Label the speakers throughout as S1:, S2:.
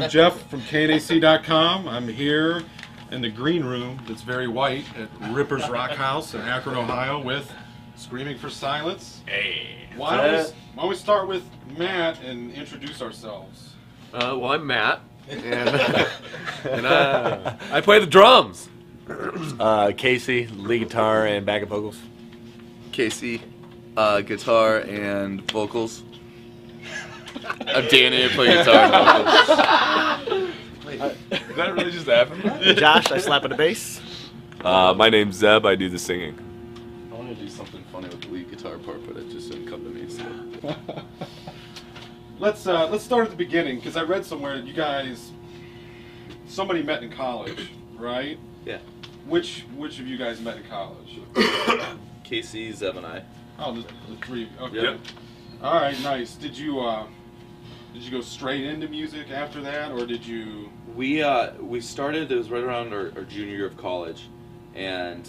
S1: I'm Geoff from KNAC.com. I'm here in the green room that's very white at Ripper's Rock House in Akron, Ohio with Screaming for Silence.
S2: Hey.
S1: Why don't we start with Matt and introduce ourselves?
S2: Well, I'm Matt, and I play the drums.
S3: Casey, lead guitar and backup vocals.
S4: Casey, guitar and vocals. I'm Danny, I play guitar and vocals.
S2: Did that really just happen?
S3: Josh, I slap at the bass.
S2: My name's Zeb, I do the singing.
S4: I want to do something funny with the lead guitar part, but it just didn't come to me. So.
S1: Let's start at the beginning, because I read somewhere that you guys, somebody met in college, right?
S4: Yeah.
S1: Which of you guys met in college?
S4: Casey, Zeb, and I.
S1: Oh, the three. Okay.
S2: Yep.
S1: All right, nice. Did you go straight into music after that, or did you?
S4: We started. It was right around our junior year of college, and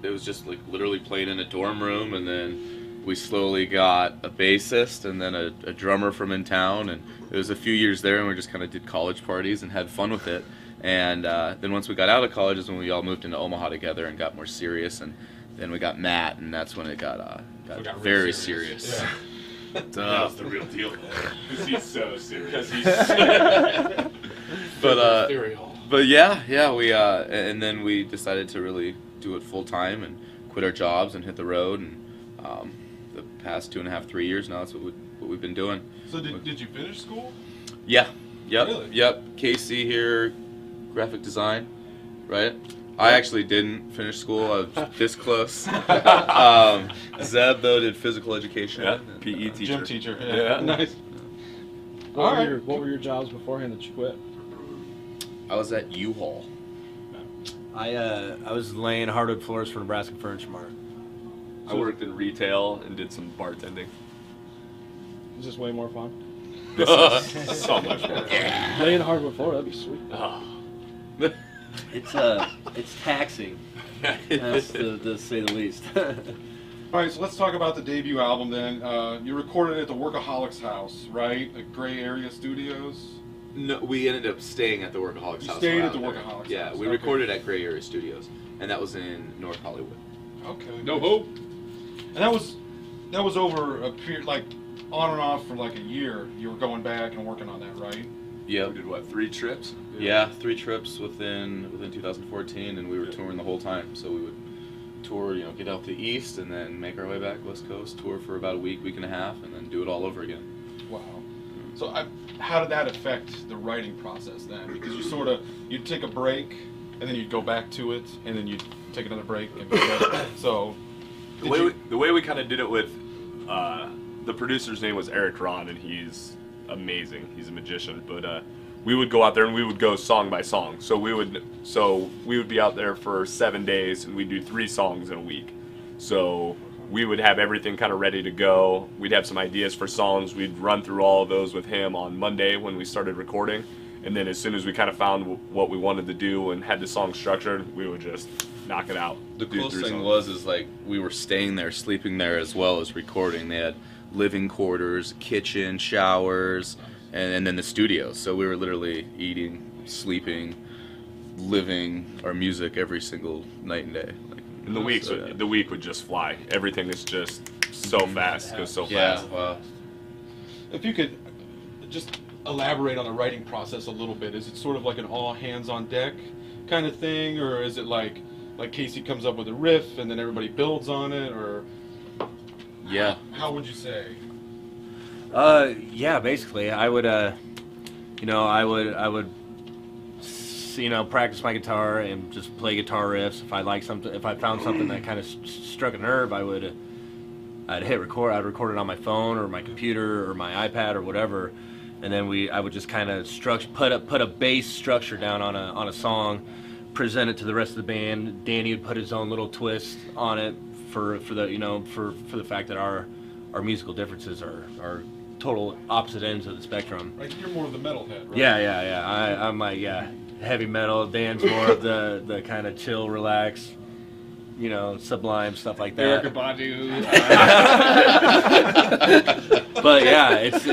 S4: it was just like literally playing in a dorm room, and then we slowly got a bassist and then a drummer from in town, and it was a few years there, and we just kind of did college parties and had fun with it. And then once we got out of college is when we all moved into Omaha together and got more serious, and then we got Matt, and that's when it got very serious.
S1: Yeah.
S2: That was the real deal. Because he's so serious.
S4: But yeah, we and then we decided to really do it full time and quit our jobs and hit the road, and the past 2.5, 3 years now that's what we've been doing.
S1: So did you finish school?
S4: Yeah. Yep.
S1: Really?
S4: Yep. Casey here, graphic design, right? I actually didn't finish school. I was this close. Zeb though did physical education.
S2: Yeah. PE teacher.
S1: Gym teacher.
S2: Yeah.
S1: Nice.
S5: What were your jobs beforehand that you quit?
S4: I was at U-Haul.
S3: I was laying hardwood floors for Nebraska Furniture Mart.
S2: I worked in retail and did some bartending.
S5: Is this way more fun?
S2: This is so much more fun.
S5: Laying hardwood floor, that'd be sweet.
S2: Oh.
S3: It's taxing. That's to say the least.
S1: All right, so let's talk about the debut album then. You recorded it at the Workaholics house, right? At Gray Area Studios.
S4: No, we ended up staying at the Workaholics
S1: You
S4: house.
S1: stayed
S4: while
S1: at the
S4: out there.
S1: Workaholics
S4: Yeah,
S1: house.
S4: we
S1: Okay.
S4: recorded at Gray Area Studios, and that was in North Hollywood.
S1: Okay.
S2: No hope.
S1: And that was over a period, like on and off for like a year. You were going back and working on that, right?
S4: Yeah.
S2: We did what, 3 trips?
S4: Yeah, 3 trips within 2014, and we were touring the whole time. So we would tour, get out to the east, and then make our way back West Coast, tour for about a week and a half, and then do it all over again.
S1: Wow. So how did that affect the writing process then? Because you'd take a break, and then you'd go back to it, and then you'd take another break, and so.
S2: The way we kind of did it with the producer's name was Eric Ron, and he's amazing. He's a magician, but we would go out there and we would go song by song. So we would be out there for 7 days, and we'd do 3 songs in a week. So we would have everything kind of ready to go. We'd have some ideas for songs. We'd run through all of those with him on Monday when we started recording, and then as soon as we kind of found what we wanted to do and had the song structured, we would just knock it out.
S4: The coolest thing was like we were staying there, sleeping there as well as recording. They had living quarters, kitchen, showers, and then the studio. So we were literally eating, sleeping, living our music every single night and day.
S2: And the week would just fly. Everything is just so fast, goes so fast.
S4: Yeah, wow.
S1: If you could just elaborate on the writing process a little bit, is it sort of like an all hands on deck kind of thing, or is it like Casey comes up with a riff and then everybody builds on it, or
S4: Yeah.
S1: how would you say?
S3: Yeah, basically, I would practice my guitar and just play guitar riffs. If I found something that kind of struck a nerve, I'd hit record. I'd record it on my phone or my computer or my iPad or whatever, and then I would just kind of put a bass structure down on a song, present it to the rest of the band. Danny would put his own little twist on it for the fact that our musical differences are total opposite ends of the spectrum.
S1: Right, you're more of the metalhead, right?
S3: Yeah. I'm like heavy metal. Dan's more of the kind of chill, relax, Sublime stuff like that.
S5: Erykah Badu.
S3: But yeah, it's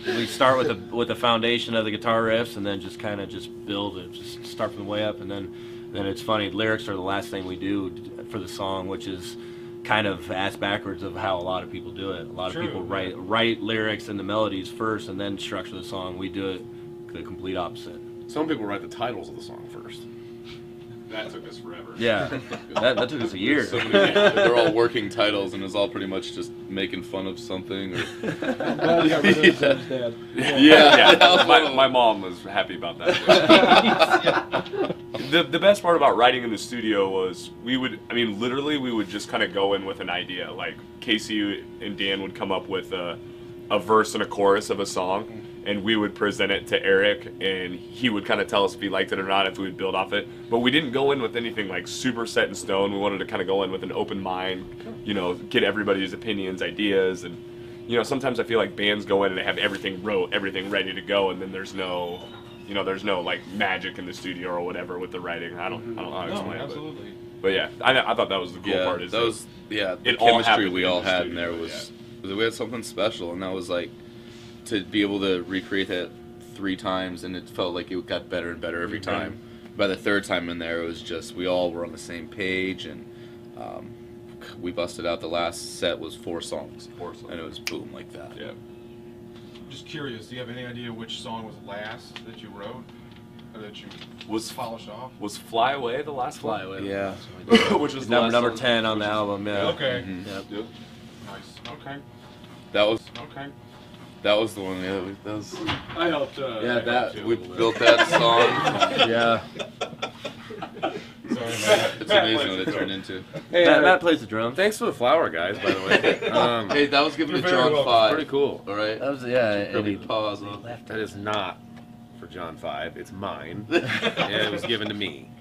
S3: we start with the foundation of the guitar riffs, and then just kind of just build it, just start from the way up, and then it's funny. Lyrics are the last thing we do for the song, which is kind of ass backwards of how a lot of people do it. A lot of people write lyrics and the melodies first, and then structure the song. We do it the complete opposite.
S6: Some people write the titles of the song first.
S2: That took us forever.
S3: Yeah, that took us a year.
S4: They're all working titles, and it's all pretty much just making fun of something. Or...
S5: I'm glad you got rid of Jim's dad.
S2: Yeah. My mom was happy about that. The best part about writing in the studio was we would just kind of go in with an idea. Like Casey and Dan would come up with a verse and a chorus of a song, and we would present it to Eric, and he would kind of tell us if he liked it or not, if we would build off it. But we didn't go in with anything like super set in stone. We wanted to kind of go in with an open mind, get everybody's opinions, ideas, and sometimes I feel like bands go in and they have everything ready to go, and then there's no like magic in the studio or whatever with the writing. I don't know how to explain it.
S1: Absolutely.
S2: But yeah, I thought that was the cool part. Is
S4: the chemistry we all had in there was we had something special, and that was like to be able to recreate that 3 times, and it felt like it got better and better every time. By the 3rd time in there, it was just we all were on the same page, and we busted out. The last set was 4 songs, and it was boom like that.
S2: Yeah.
S1: Just curious, do you have any idea which song was last that you wrote, or that you polished off?
S2: Was Fly Away the last
S3: Fly
S2: one?
S3: Away.
S4: Yeah.
S2: Which was the
S3: number
S2: last
S3: 10 on the album. Yeah.
S1: Okay.
S3: Yep.
S1: Nice. Okay.
S4: That was the one. Yeah, that was.
S5: I helped.
S4: We built that song.
S3: Yeah.
S4: It's amazing what it turned into.
S6: Hey,
S3: Matt plays the drums.
S6: Thanks for the flower, guys. By the way,
S4: Hey, that was given to
S1: You're very
S4: John
S1: welcome.
S4: 5.
S6: pretty cool.
S4: All right.
S3: That was and he
S4: Pause.
S6: That is not for John 5. It's mine, and it was given to me.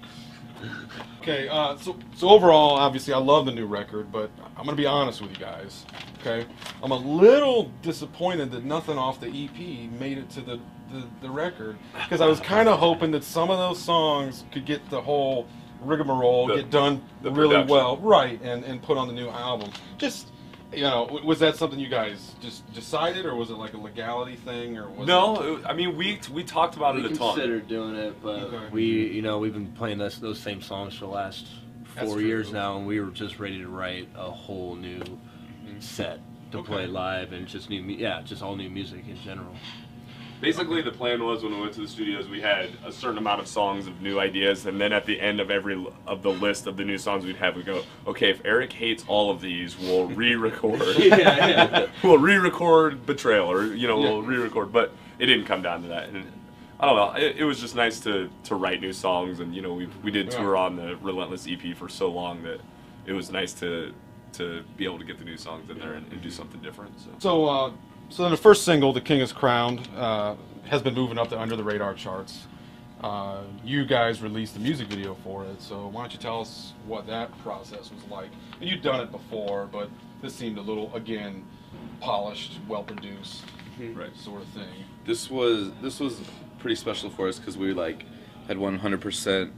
S1: Okay, so overall, obviously, I love the new record, but I'm gonna be honest with you guys. Okay, I'm a little disappointed that nothing off the EP made it to the record, because I was kind of hoping that some of those songs could get the whole rigmarole, get done
S2: the
S1: really
S2: production.
S1: well, right, and put on the new album. Just, was that something you guys just decided, or was it like a legality thing, or was
S2: we talked about it a ton.
S3: considered doing it, but
S1: Okay.
S3: we've been playing those same songs for the last
S1: That's
S3: 4 years
S1: true.
S3: now, and we were just ready to write a whole new set to play live, and just just all new music in general.
S2: Basically, the plan was when we went to the studios, we had a certain amount of songs of new ideas, and then at the end of every of the list of the new songs we'd have, we go, okay, if Eric hates all of these, we'll re-record. We'll re-record Betrayal, or we'll re-record. But it didn't come down to that. And I don't know. It was just nice to write new songs, and we did tour on the Relentless EP for so long that it was nice to be able to get the new songs in there and do something different.
S1: So then the first single, The King is Crowned, has been moving up the under the radar charts. You guys released the music video for it, so why don't you tell us what that process was like? You'd done it before, but this seemed a little, again, polished, well produced,
S2: Right.
S1: sort of thing.
S4: This was pretty special for us because we had 100%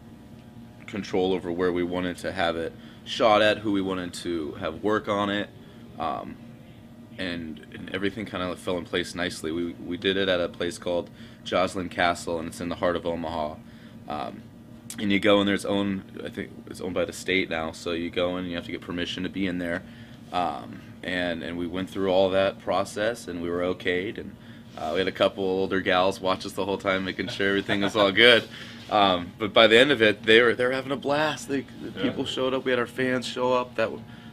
S4: control over where we wanted to have it shot at, who we wanted to have work on it, and everything kind of fell in place nicely. We did it at a place called Joslin Castle, and it's in the heart of Omaha. And you go in there, I think it's owned by the state now, so you go in and you have to get permission to be in there. And we went through all that process, and we were okayed, and we had a couple older gals watch us the whole time, making sure everything was all good. But by the end of it, they were having a blast. The people showed up. We had our fans show up. That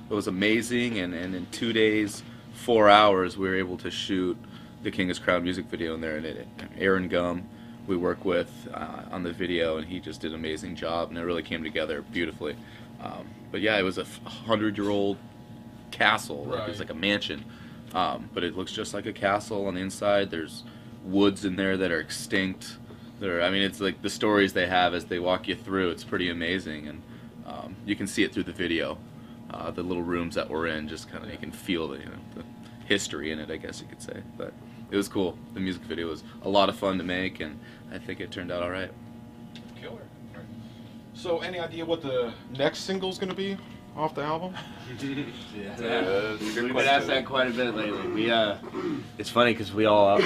S4: was amazing. And in 2 days, 4 hours, we were able to shoot the King is Crowned music video in there. And Aaron Gum, we work with on the video, and he just did an amazing job, and it really came together beautifully. But yeah, it was a 100-year-old castle. Like, it was like a mansion. But it looks just like a castle on the inside. There's woods in there that are extinct. It's like the stories they have as they walk you through. It's pretty amazing, and you can see it through the video. The little rooms that we're in, just kind of you can feel the history in it, I guess you could say. But it was cool. The music video was a lot of fun to make, and I think it turned out all right.
S1: Killer. Right. So, any idea what the next single's going to be off the album?
S3: We've been asked that quite a bit lately. It's funny because we all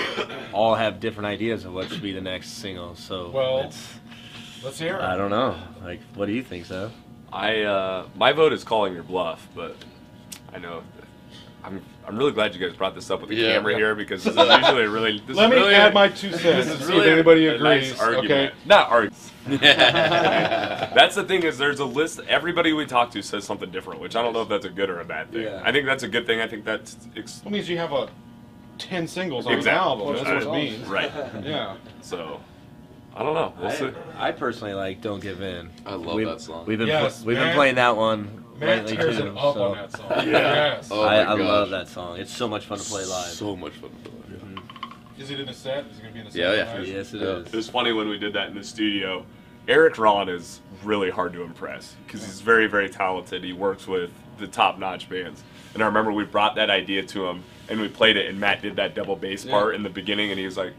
S3: have different ideas of what should be the next single. So
S1: Well, let's hear it.
S3: I don't know. Like, what do you think, so?
S2: My vote is calling your bluff, but I know. I'm really glad you guys brought this up with the camera here because this is usually really.
S1: Let me add my 2 cents and see if anybody agrees.
S2: Nice argument.
S1: Okay.
S2: Not argue. That's the thing is there's a list. Everybody we talk to says something different, which I don't know if that's a good or a bad thing.
S3: Yeah.
S2: I think that's a good thing. I think that's.
S1: That means you have 10 singles on
S2: Exactly.
S1: an album. That's what it means.
S2: Right.
S1: Yeah.
S2: So, I don't know. We'll see.
S3: I personally like "Don't Give In."
S4: I love that song.
S3: We've been
S1: Yes,
S3: we've been
S1: Matt-
S3: playing that one
S1: Matt
S3: lately
S1: tears
S3: too.
S1: it up
S3: so
S1: on that song. Yes.
S4: Oh
S3: I
S4: my
S3: love
S4: gosh.
S3: that song. It's so much fun to play live.
S4: So much fun to play.
S1: Is it in a set? Is it going to be in a set?
S4: Yeah, yeah.
S1: tonight?
S3: Yes, it
S4: Yeah.
S3: is.
S2: It was funny when we did that in the studio. Eric Ron is really hard to impress because he's very, very talented. He works with the top-notch bands. And I remember we brought that idea to him, and we played it, and Matt did that double bass part in the beginning, and he was like,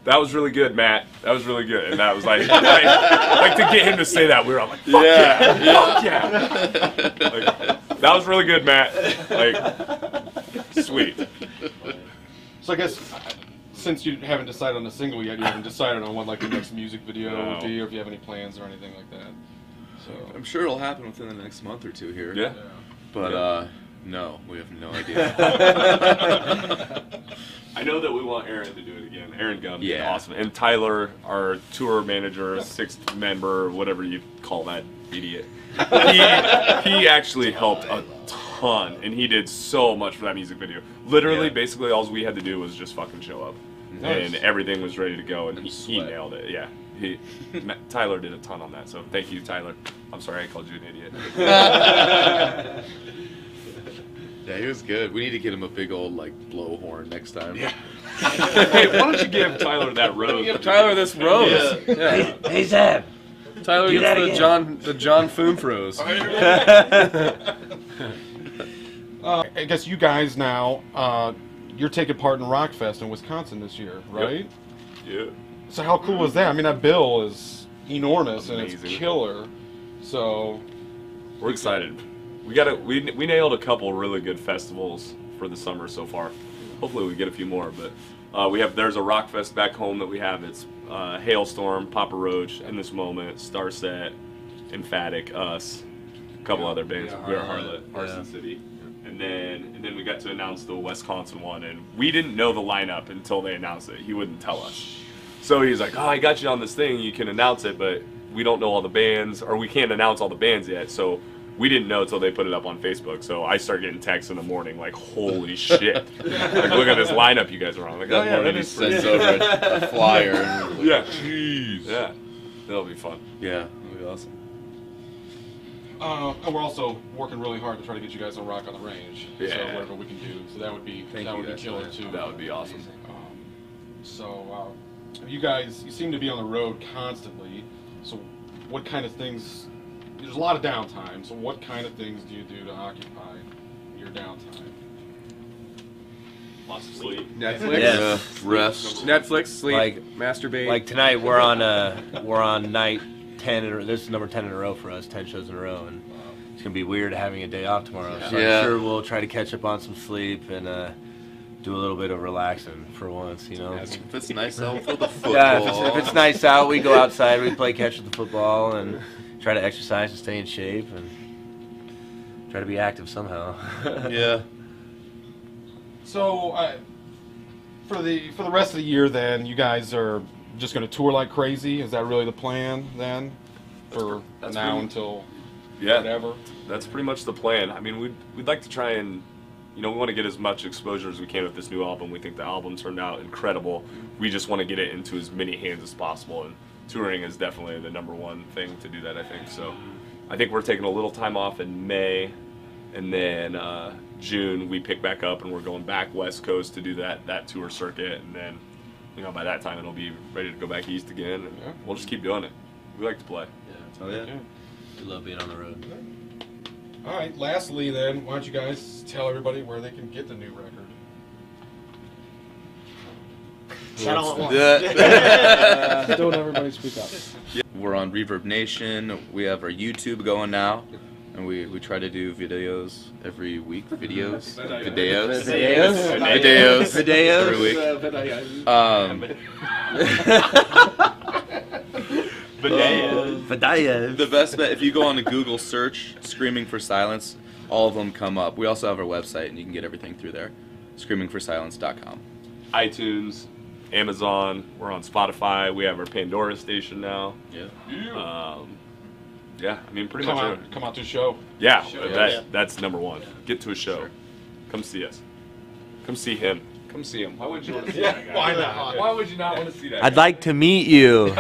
S2: "That was really good, Matt. That was really good." And that was like to get him to say that, we were all like, "Fuck yeah, fuck yeah!" Like, that was really good, Matt. Like, sweet.
S1: So I guess since you haven't decided on a single yet, you haven't decided on what like the next music video would be, or if you have any plans or anything like that. So
S4: I'm sure it'll happen within the next month or 2 here.
S2: Yeah.
S4: But no, we have no idea.
S2: I know that we want Aaron to do it again. Aaron Gum did
S4: Yeah.
S2: awesome. And Tyler, our tour manager, 6th member, whatever you call that idiot, he actually helped a ton, and he did so much for that music video. Literally, basically, all we had to do was just fucking show up.
S1: Nice.
S2: And everything was ready to go, and he
S4: sweat.
S2: nailed it. Yeah. Tyler did a ton on that, so thank you, Tyler. I'm sorry I called you an idiot.
S4: Yeah, he was good. We need to get him a big old like blowhorn next time.
S2: Yeah. Hey, why don't you give Tyler that rose?
S6: Give Tyler this rose. Yeah.
S3: Hey, Zeb.
S6: Tyler
S3: Do that
S6: gets the John Foom rose.
S1: I guess you guys now, you're taking part in Rockfest in Wisconsin this year, right?
S2: Yeah.
S1: So how cool is that? I mean, that bill is enormous and it's
S2: Amazing.
S1: killer. So
S2: We're excited. We nailed a couple really good festivals for the summer so far. Hopefully we get a few more, but there's a rock fest back home that we have. It's Hailstorm, Papa Roach, In This Moment, Starset, Emphatic, us, a couple other bands. We are Harlot, Arson City. And then we got to announce the Wisconsin one, and we didn't know the lineup until they announced it. He wouldn't tell us. So he's like, "Oh, I got you on this thing. You can announce it, but we don't know all the bands, or we can't announce all the bands yet." So we didn't know until they put it up on Facebook. So I start getting texts in the morning like, "Holy shit! Like, look at this lineup you guys are on." Like, "Oh yeah, that is pretty."
S4: Sends over a flyer. And
S2: Yeah. Jeez. Yeah. That'll be fun.
S4: Yeah, that'll be awesome.
S1: and we're also working really hard to try to get you guys on Rock on the Range. So
S2: Yeah.
S1: whatever we can do. So that would be
S4: Thank
S1: that
S4: you
S1: would be
S4: guys.
S1: killer too.
S2: That would be awesome.
S1: So you guys, you seem to be on the road constantly. So what kind of things? There's a lot of downtime. So what kind of things do you do to occupy your downtime?
S2: Lots of sleep.
S6: Netflix.
S3: Yes.
S4: Rest.
S6: Netflix, sleep,
S3: Like-
S6: masturbate.
S3: Like tonight, we're on night 10. This is number 10 in a row for us. 10 shows in a row, and it's gonna be weird having a day off tomorrow. So
S4: Yeah.
S3: I'm sure we'll try to catch up on some sleep and do a little bit of relaxing for once. You know.
S4: If it's nice out for the football.
S3: Yeah, if it's nice out, we go outside, we play catch with the football, and try to exercise and stay in shape, and try to be active somehow.
S4: Yeah.
S1: So for the rest of the year, then you guys are just going to tour like crazy. Is that really the plan then? For
S2: that's
S1: now
S2: pretty-
S1: until
S2: Yeah.
S1: whatever.
S2: That's pretty much the plan. I mean, we'd like to try and, we want to get as much exposure as we can with this new album. We think the album turned out incredible. We just want to get it into as many hands as possible, and touring is definitely the number one thing to do that, I think. So I think we're taking a little time off in May, and then June we pick back up, and we're going back West Coast to do that tour circuit, and then, by that time it'll be ready to go back east again, and we'll just keep doing it. We like to play.
S3: Oh yeah. We love being on the road.
S1: All right. Lastly, then, why don't you guys tell everybody where they can get the new record?
S5: Don't everybody speak up.
S4: we're on Reverb Nation. We have our YouTube going now. And we try to do videos every week. Videos? Videos? Every week. The best bet, if you go on the Google search, Screaming for Silence, all of them come up. We also have our website, and you can get everything through there. ScreamingForSilence.com.
S2: iTunes, Amazon, we're on Spotify. We have our Pandora station now.
S4: Yeah.
S2: Yeah, I mean, pretty much.
S1: Come out to a show.
S2: Yeah, that's number one. Get to a show. Sure. Come see us. Come see him. Come see him. Why would you want to see that guy?
S1: Why not?
S2: Why would you not want to see that
S3: I'd
S2: guy?
S3: like to meet you.